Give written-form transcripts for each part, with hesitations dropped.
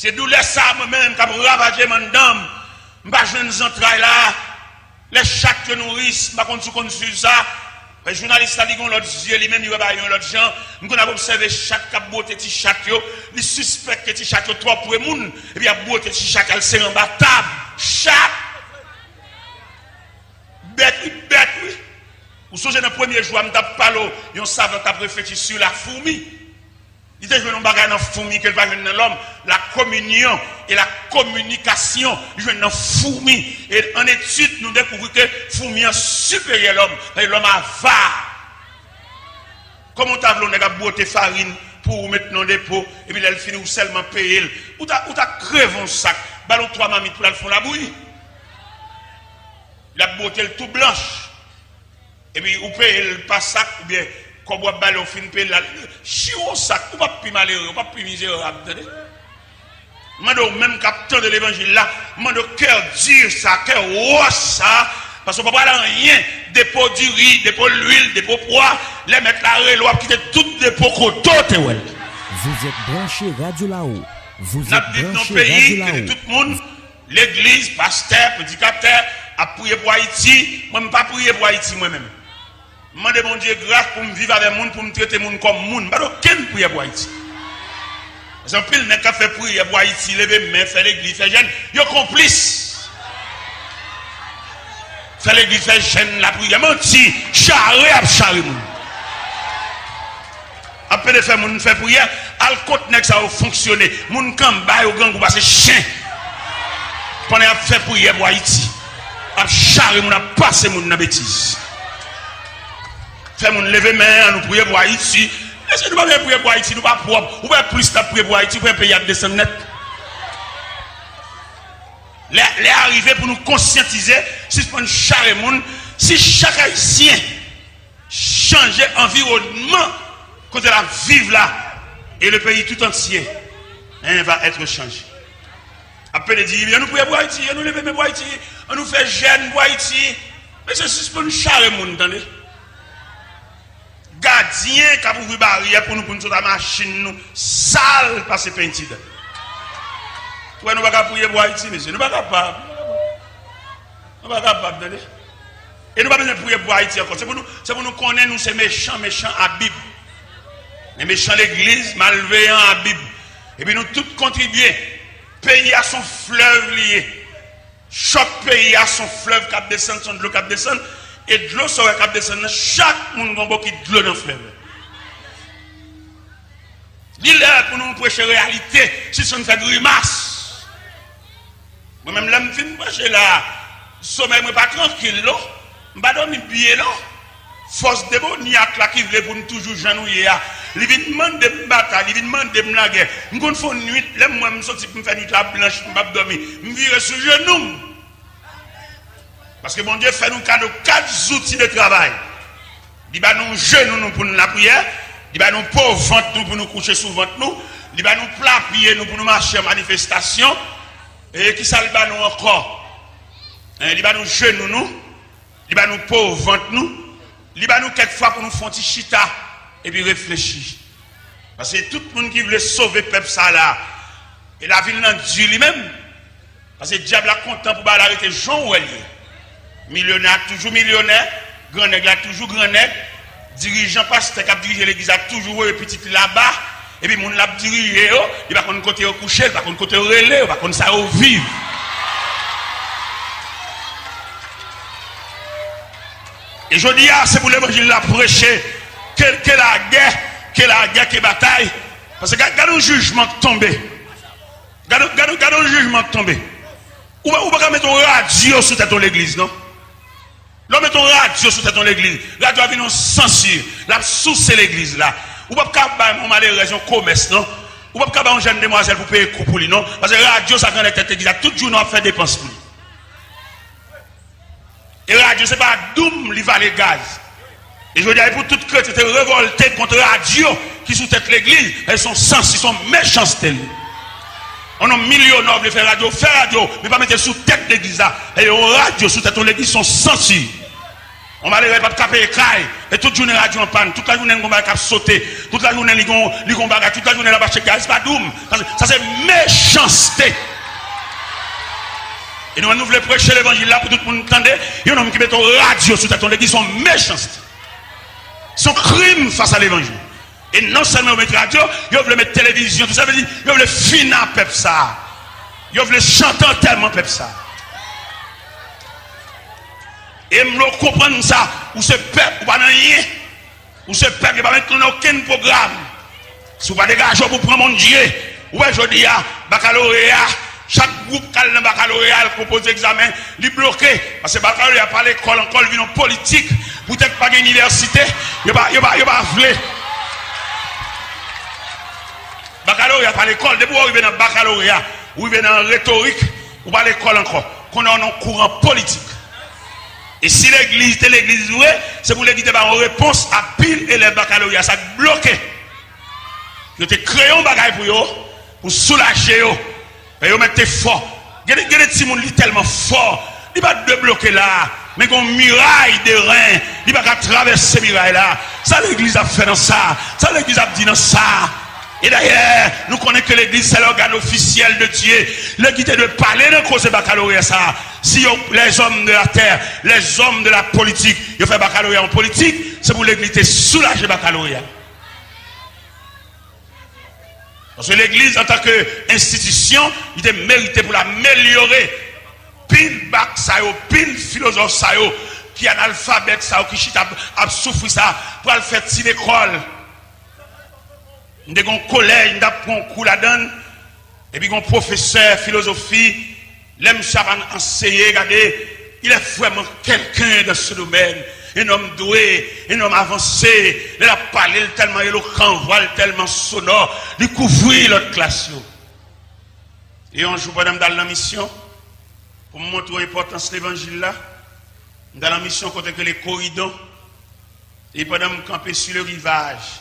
C'est douleur ça moi-même qui a ravagé mon dame. Je ne sais pas là. Les chats que nourrissent, je ne sais pas ça. Les journalistes qui ont l'autre yeux, lui-même, ils ont l'autre gens. Nous avons observé chaque qui a beauté de chat, ils suspectent que les chats sont trop pour les gens. Et puis, il y a beauté de chat qui est en bas table. Chat. Bête, oui. Vous savez, dans le premier jour, je ne parle pas, ils savent qui réfléchi sur la fourmi. Il était joué dans la fourmi, qu'elle va jouer dans l'homme. La communion et la communication, jouent dans la fourmi. Et en étude, nous découvrons que la fourmi est supérieure à l'homme. L'homme avare. Comment tu as voulu botter farine pour mettre dans le dépôt, et puis elle finit ou seulement payer. Ou tu as crevé un sac, ballon 3 mamies pour la faire la bouillie. La beauté tout blanche. Et puis, ou paye le pas sac, ou bien, comme on ballon fin paye la. Chiot sac, ou pas plus malheureux, ou pas plus misérable. Même capteur de l'évangile là, mando cœur dur ça, cœur roche ça, parce qu'on ne peut pas aller rien. Dépôt du riz, dépôt de l'huile, dépôt de poids, les mettre la rue, l'on quitter tout dépôt côté. Vous êtes branché Radio Là-haut. Vous êtes branché dans le pays, que tout le monde, l'église, pasteur, prédicateur, a prié pour Haïti. Moi, je ne pas prier pour Haïti moi-même. Je demande mon Dieu grâce pour me vivre avec les gens, pour me traiter les gens comme les gens. Je ne pas prier pour Haïti. Parce que pile n'est qu'à faire prier pour Haïti, lever main, faire l'église, faire jeune. Ils sont complices. Faire l'église, faire jeune, la prière. Menti, charré à charré. Après de faire mon faire prière, al côté que ça va fonctionner. Mon kamba au gang ou passer chien. Pendant à faire prière pour Haïti. À charré mon a passé mon na bêtise. Faire mon lever main, nous prier pour Haïti. Est-ce que nous ne pouvons pas prier pour Haïti, nous ne pouvons pas propre. Ou bien plus de prier pour Haïti, pour un pays à descendre net. Les arrivés pour nous conscientiser, si c'est une charré monde, si chaque Haïtien change environnement, quand elle vive là, et le pays tout entier, va être changé. Après, il dit, nous prions pour Haïti, nous levons pour Haïti, on nous fait jeune pour Haïti. Mais c'est juste pour nous charrer monde, attendez. Gardien qui a ouvert barrière pour nous sur la machine, nous, sale par ces peintides. Nous ne pouvons pas prier pour Haïti, monsieur. Nous ne sommes pas capables. Nous ne sommes pas capables, attendez. Et nous ne pouvons pas prier pour Haïti encore. C'est pour nous connaître, nous, ces méchants à Bible. Les méchants l'église, malveillants à Bible. Et puis nous tous contribuer. Pays à son fleuve lié. Chaque pays a son fleuve qui descend, son de l'eau qui descend. Et de l'eau sera qui descend. Chaque monde a beaucoup de l'eau dans le fleuve. Dis-le pour nous prêcher la réalité. Si ça nous fait grimace. Moi-même, là, je me prêcher là. Sommeil, je ne pas tranquille là. Je ne pas dormir bien là. Force démoniaque là qui veut pour nous toujours janouiller. Il vient demander de me battre, il vient demander de me laguer. Je vais faire une nuit, là, moi, je sorti pour me faire une nuit blanche, je ne vais pas dormir. Je vais virer sur genou. Parce que mon Dieu fait nous cadeau 4 outils de travail. Il va nous genoux pour nous la prière. Il va nous pauvres ventre pour nous coucher sous ventre nous. Il va nous plat pied nous pour nous marcher en manifestation. Et qui ça il va nous encore? Il va nous genoux nous. Il va nous pauvres ventre nous. Il va nous quelquefois pour nous faire un petit chita. Et puis réfléchir. Parce que tout le monde qui veut sauver le peuple ça là. Et la ville n'a Dieu lui-même. Parce que le diable a content pour arrêter Jean Ouellier. Millionnaire, toujours millionnaire. Grand nègre, toujours grand nègre. Dirigeant pasteur qui a dirigé l'église a toujours eu petit là-bas. Et puis mon l'a dirigé, il va qu'on côté au coucher, il va qu'on côté au relais, il va qu'on ça au vivre. Et je dis, c'est pour l'évangile la prêcher. Que la guerre, que la bataille. Parce que regardez le jugement tombé. Regardez le jugement tombé. Ou pas mettre un radio sur tête de l'église, non? L'homme met un radio sur tête de l'église. La radio a vu un censure. La sous l'église là. Ou pas mettre un malheureux un commerce, non? Ou pas mettre un jeune demoiselle pour payer coup pour lui, non? Parce que la radio, ça dans la tête de l'église. Tout jour, nous avons fait dépenses pour lui. Et la radio, ce n'est pas doum, il va les gaz. Et je veux dire, pour toute chrétien, c'était révolté contre la radio qui sous tête l'église. Elles sont sens, ils sont méchants. On a millionnaires de faire radio, mais pas mettre sous tête l'église là. Et les radio sous tête l'église sont sensibles. On m'a dit, pas de caper écaille. Et toute journée, radio en panne. Toute la journée, on va sauter. Toute la journée, on va toute la journée, on va chez gaz. C'est pas doum. Ça, c'est méchanceté. Et nous voulons prêcher l'évangile là pour tout le monde entendre. Il y a un homme qui met une radio sur ton église, sont méchanceté. Son crime face à l'évangile. Et non seulement mettre radio, ils veulent mettre télévision, tout ça veut dire, ils veulent finir peuple ça. Ils veulent chanter tellement peuple ça. Et me comprendre ça, ou ce peuple, ou pas rien, ou ce peuple qui va mettre aucun programme. Si vous pas dégager pour prendre mon Dieu, ou je dis, baccalauréat, chaque groupe qui a le baccalauréat propose examen, il bloqué. Parce que le baccalauréat pas l'école, encore il vient en politique, peut-être pas une université, il va vouloir. Baccalauréat pas l'école, depuis vous arrivez dans le baccalauréat, ou vous arrivez dans la rhétorique, ou pas l'école encore, qu'on a un courant politique. Et si l'église, c'est pour l'église en réponse à pile et les baccalauréats, ça bloqué. Nous te créons bagaille pour soulager eux. Et vous mettez fort. Il y a des petits gens qui sont tellement forts. Il va pas bloquer là. Mais qu'on muraille de reins. Il va pas traverser muraille là. Ça l'église a fait dans ça. Ça l'église a dit dans ça. Et d'ailleurs, nous connaissons que l'église, c'est l'organe officiel de Dieu. L'église de parler de cause de baccalauréat, ça. Si les hommes de la terre, les hommes de la politique, ils font baccalauréat en politique, c'est pour l'église de soulager baccalauréat. Parce que l'église, en tant qu'institution, il est mérité pour l'améliorer. Pile bac, ça pile philosophe, ça qui est analphabète, ça qui a souffert ça, pour le faire une école. Nous avons un collège, nous avons un cours là-dedans, et puis un professeur philosophie, l'aime enseigner, regardez, il est vraiment quelqu'un dans ce domaine, un homme doué, un homme avancé, il a parlé tellement éloquent, voile tellement sonore, il couvrit l'autre classe. Et un jour, pendant dans la mission, pour me montrer l'importance de l'évangile là, dans la mission, côté que les corridors, et pendant que je campais sur le rivage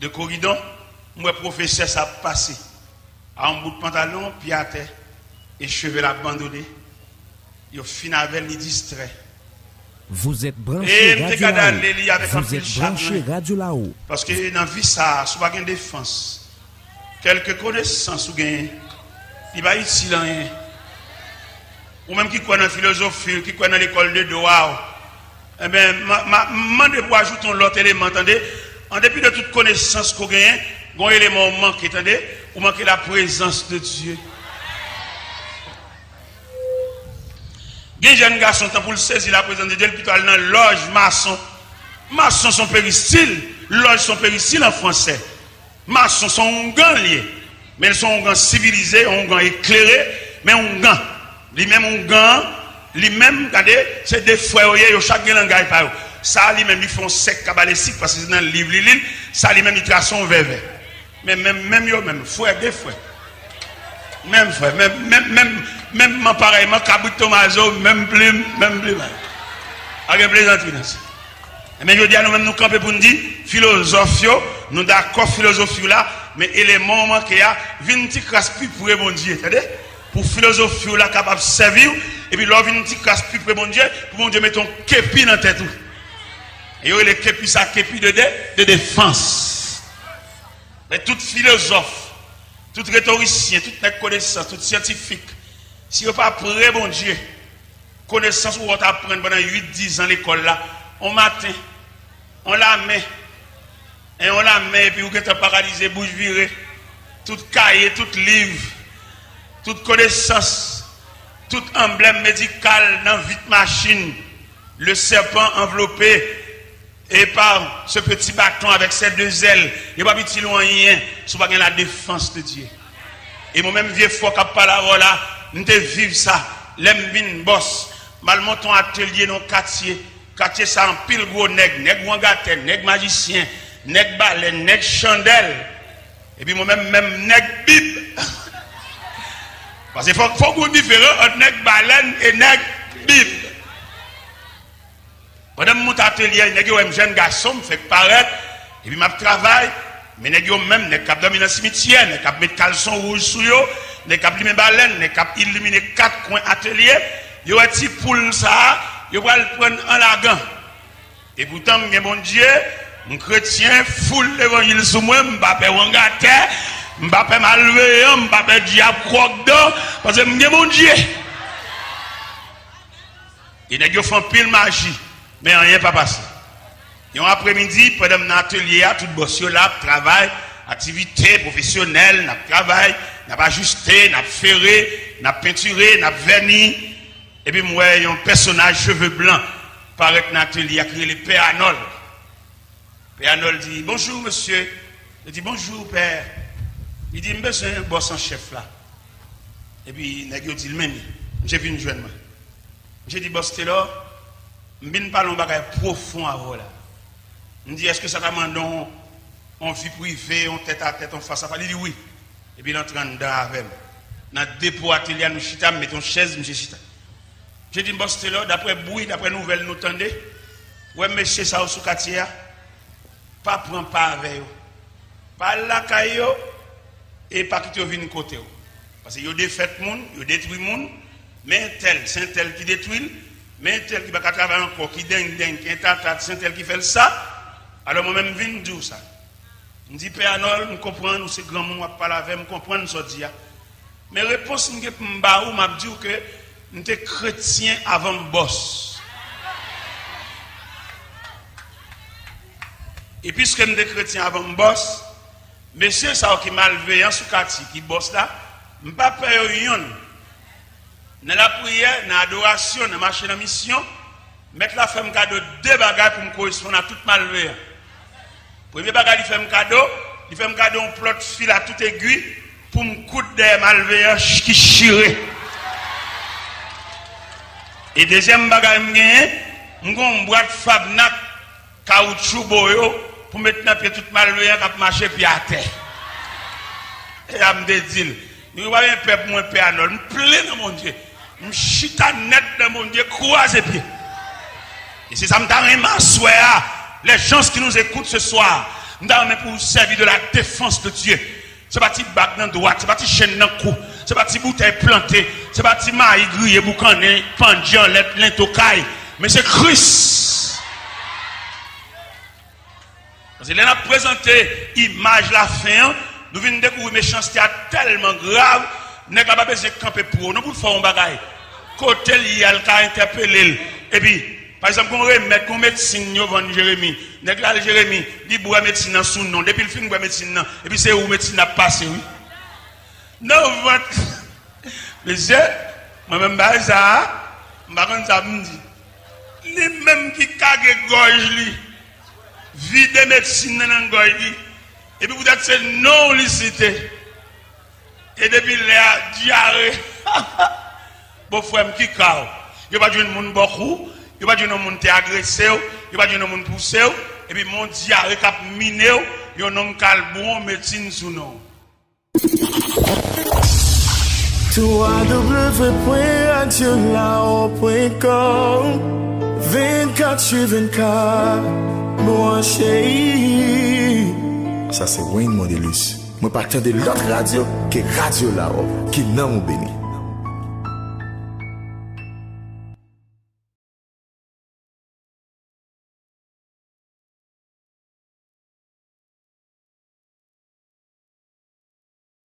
de corridor, moi professeur ça passé à un bout de pantalon, pied à terre, et cheveux abandonnés. Il finit avec les distrait. Vous êtes branché Radio là-haut. Vous êtes branché Radio là-haut. Parce que dans la vie, ça, si vous avez une défense, quelques connaissances, il va être utile. Ou même qui croit dans la philosophie, qui croit dans l'école de droit. Eh bien, je vais ajouter l'autre élément, attendez. En dépit de toute connaissance qu'on gagne, un élément manque, attendez, ou manque la présence de Dieu. Il y a des jeunes garçons pour le saisir la présence de Dieu, plutôt dans la loge maçon. Maçons sont péristyles, loge sont péristyles en français. Maçons sont un gant lié, mais ils sont un gant civilisé, un gant éclairé, mais un gant. Lui-même un gant, lui-même, regardez, c'est des frères, chaque langage par eux. Ça, lui-même, ils font sec cabalistique parce que c'est dans le livre, ça, lui-même, ils tracent son verre. Mais même, frère, des frères. Même frère, même pareillement, Cabrit Tomaso, même plus. Avec plaisanterie. Mais je dis à nous-mêmes, nous camper pour nous dire, philosophie, nous d'accord, philosophie là, mais élément qui a, vient petit crasse-pipe pour bon Dieu, pour philosophie là, capable de servir, et puis là, vient petit crasse-pipe pour bon Dieu, mettons képi dans la tête. Et il y a les képi, ça képi de défense. Mais tout philosophe, tout rhétoricien, toute connaissance, tout scientifique, si vous pas prêt, bon Dieu, connaissance où on apprend pendant 8-10 ans à l'école là, on matin, on la met, et puis vous êtes paralysé, bouche virée, tout cahier, tout livre, toute connaissance, tout emblème médical dans vite machine, le serpent enveloppé, et par ce petit bâton avec ses deux ailes, il n'y a pas petit loin rien, si vous avez la défense de Dieu. Et moi-même, vieux fort qui parle là, nous devons vivre ça, l'aime vin boss, mal monton atelier dans quartier ça en pile gros nègre wangaté, nègre magicien, nègre baleine, nègre chandelle, et puis moi-même, nègre bib. Parce qu'il faut qu'on différent entre nègre baleine et nègre bib. Pendant mon atelier, nèg yo jeune garçon me fait paraître et puis m'a travail, mais nèg yo même nèg cap dormir dans cimetière, nèg cap mettre caleçon rouge sur yo, nèg cap limer baleine, nèg cap illuminer 4 coins atelier, yo a ti poule ça, yo va le prendre en lagan. Et pourtant, mon bon Dieu, mon chrétien, foule l'évangile sous moi, m'bapé wangate, m'bapé malveillant, m'bapé diable croque-dent, parce que mon bon Dieu. Il n'a pas fait pile magie, mais rien pas passé. Et un après-midi, pendant mon atelier, tout boss là, travail, activité professionnelle, n'a travail, n'a pas ajusté, n'a ferré, n'a peinturé, n'a verni. Et puis moi, un personnage cheveux blancs paraît dans l'atelier, qui est le Père Arnold. Père Arnold dit bonjour monsieur. Il dit bonjour père. Il dit monsieur un boss en chef là. Et puis il dit le même. J'ai vu une jeune. J'ai dit boss t'es là. Je ne parle pas de profond à vous là. Je dis est-ce que ça t'amène en vie privée, en tête à tête, en face à face? Il dit oui. Et puis il entre dedans avec moi. Dans le dépôt atelier, nous chita, mettons une chaise, monsieur chita. J'ai dit, boss, là, d'après bruit, d'après nouvelles, nous tendez. Ouais, monsieur, ça, au sous-quartier, pas prendre pas avec eux. Pas la caillou, et pas quitter vin côté. Parce que yo défait moun, yo détruit moun, mais tel, c'est un tel qui détruit, mais un tel qui va travailler encore, qui dingue, qui est c'est un tel qui fait ça. Alors moi-même, je viens dire ça. Je dis, Père Arnold, nous comprenons, nous, c'est grand monde, nous parlons avec, nous comprenons ce dit. Mais réponse, je m'a dit que nous sommes chrétiens avant le boss. Et puisque nous sommes chrétiens avant le boss, monsieur, ça qui est malveillant sous quartier, qui boss là, je ne pas peur rien. Dans la prière, dans l'adoration, dans la marche de mission, mettre la femme cadeau deux bagages pour me correspondre à toute malveillance. Premier bagage, il fait un cadeau, on plot fil à toute aiguille pour me coudre des malveillants qui chirent. Et deuxième bagage, je vais un boîte Fabnac, caoutchouc boyo, pour mettre dans pied tout malveillant qui marche puis à terre. Et je me dis, nous ne voyons pas pour moi, Père Arnold, je me plains dans mon Dieu. Je chita net dans mon Dieu, croise les pieds. Et c'est ça, je me les gens qui nous écoutent ce soir, nous avons pour servir de la défense de Dieu. C'est pas petit bac dans droite, c'est pas petit chaîne dans cou, c'est pas petit bouteille plantée, c'est pas petit maïs grillé, boucané, pendian, l'intocaille, mais c'est Christ. Parce qu'il a présenté l'image la fin, nous venons découvrir méchanceté tellement grave, nous n'avons pas besoin de camper pour nous, pour faire un bagage. Côté il y a le cas interpellé, et puis, par exemple, on remet qu'on médecine, nous Jérémie. Nous Jérémie, il boit médecine dans son nom. Depuis le film, boit médecine, et puis c'est où médecine a passé, oui. Non, monsieur, moi-même, ça, je me dis, les mêmes qui cagent gorge, vide médecine dans la gorge, et puis vous êtes c'est non licité. Et depuis la diarrhée, bon frère, qui cave, il n'y a pas de monde beaucoup. Il n'y a pas de monde qui agressé, il n'y a pas de monde poussé, et puis mon diarrhée qui a miné, il y a un homme calbon, médecine sous nous. www.radiolao.com 24/24 mon chéri. Ça c'est Wayne Mondelus. Moi partant de l'autre radio que Radio Lao qui n'a pas béni.